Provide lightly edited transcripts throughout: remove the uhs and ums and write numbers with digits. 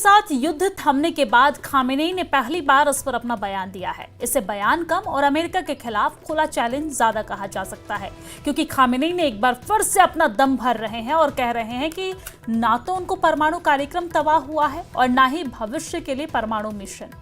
साथ युद्ध थमने के बाद खामेनेई ने पहली बार इस पर अपना बयान दिया है। इसे बयान कम और अमेरिका के खिलाफ खुला चैलेंज ज्यादा कहा जा सकता है, क्योंकि खामेनेई ने एक बार फिर से अपना दम भर रहे हैं और कह रहे हैं कि ना तो उनको परमाणु कार्यक्रम तबाह हुआ है और ना ही भविष्य के लिए परमाणु मिशन।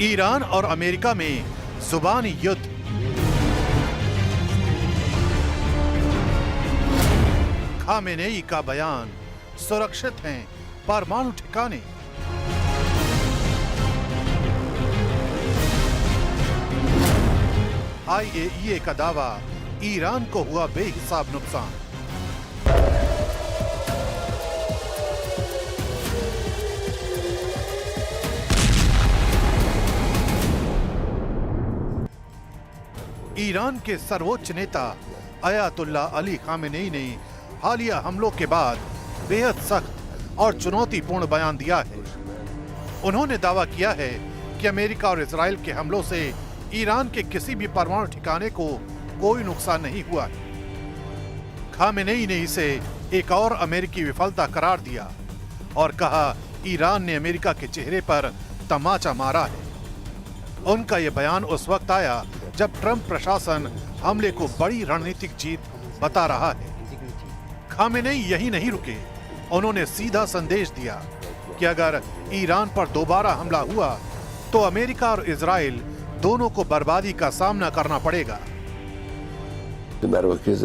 ईरान और अमेरिका में जुबानी युद्ध। खामेनेई का बयान, सुरक्षित हैं परमाणु ठिकाने। IAEA का दावा, ईरान को हुआ बेहिसाब नुकसान। ईरान के सर्वोच्च नेता अयातुल्ला अली खामेनेई ने हालिया हमलों के बाद बेहद सख्त और चुनौतीपूर्ण बयान दिया है। उन्होंने दावा किया है कि अमेरिका और इजराइल के हमलों से ईरान के किसी भी परमाणु ठिकाने को कोई नुकसान नहीं हुआ है। खामेनेई ने इसे एक और अमेरिकी विफलता करार दिया और कहा ईरान ने अमेरिका के चेहरे पर तमाचा मारा है। उनका यह बयान उस वक्त आया जब ट्रंप प्रशासन हमले को बड़ी रणनीतिक जीत बता रहा है। खामेनेई यही नहीं रुके, उन्होंने सीधा संदेश दिया कि अगर ईरान पर दोबारा हमला हुआ तो अमेरिका और इजराइल दोनों को बर्बादी का सामना करना पड़ेगा। मराकज़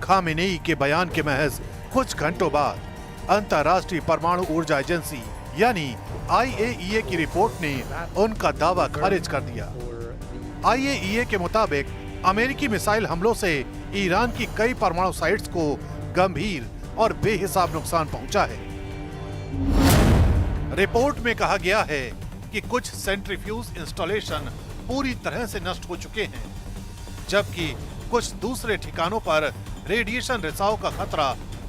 खामेनेई के बयान के महज कुछ घंटों बाद अंतर्राष्ट्रीय परमाणु ऊर्जा एजेंसी यानी IAEA की रिपोर्ट ने उनका दावा खारिज कर दिया। IAEA के मुताबिक अमेरिकी मिसाइल हमलों से ईरान की कई परमाणु साइट्स को गंभीर और बेहिसाब नुकसान पहुंचा है। रिपोर्ट में कहा गया है कि कुछ सेंट्रीफ्यूज इंस्टॉलेशन पूरी तरह से नष्ट हो चुके हैं, जबकि कुछ दूसरे ठिकानों पर रेडिएशन रिसाव का खतरा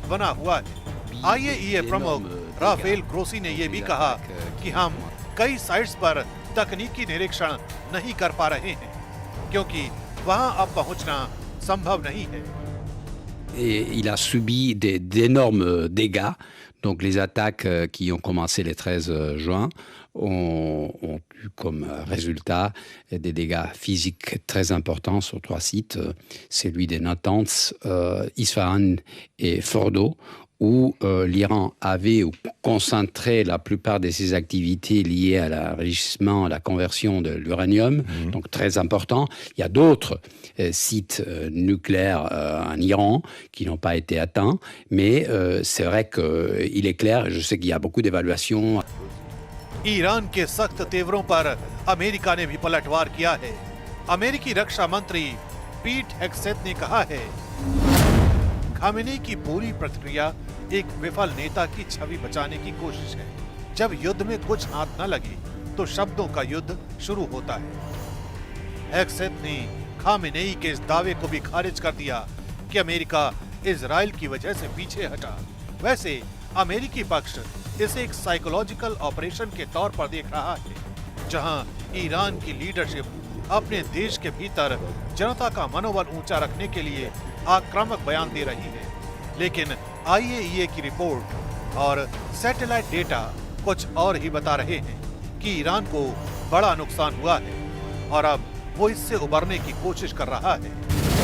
बना हुआ है। IAEA प्रमुख राफेल ग्रोसी ने यह भी कहा कि हम कई साइट्स पर तकनीकी निरीक्षण नहीं कर पा रहे हैं क्योंकि वहां अब पहुंचना संभव नहीं है। Et il a subi d'énormes dégâts. Donc les attaques qui ont commencé le 13 juin ont eu comme résultat des dégâts physiques très importants sur 3 sites, celui de Natanz, Isfahan et Fordo, où l'Iran avait concentré la plupart de ses activités liées à l'enrichissement, à la conversion de l'uranium, donc très important. Il y a d'autres sites nucléaires en Iran qui n'ont pas été atteints, mais c'est vrai qu'il est clair, je sais qu'il y a beaucoup d'évaluations. Iran के सख्त तेवरों पर America ने भी पलटवार किया है। अमेरिकी रक्षा मंत्री पीट हेग्सेथ ने कहा है, खामेनेई की पूरी प्रक्रिया एक विफल नेता की छवि बचाने की कोशिश है। जब युद्ध में कुछ हाथ न लगे तो शब्दों का युद्ध शुरू होता है। हेग्सेथ ने खामेनेई के इस दावे को भी खारिज कर दिया कि अमेरिका इजराइल की वजह से पीछे हटा। वैसे अमेरिकी पक्ष इसे एक साइकोलॉजिकल ऑपरेशन के तौर पर देख रहा है, जहां ईरान की लीडरशिप अपने देश के भीतर जनता का मनोबल ऊंचा रखने के लिए आक्रामक बयान दे रही है। लेकिन IAEA की रिपोर्ट और सैटेलाइट डेटा कुछ और ही बता रहे हैं कि ईरान को बड़ा नुकसान हुआ है और अब वो इससे उबरने की कोशिश कर रहा है।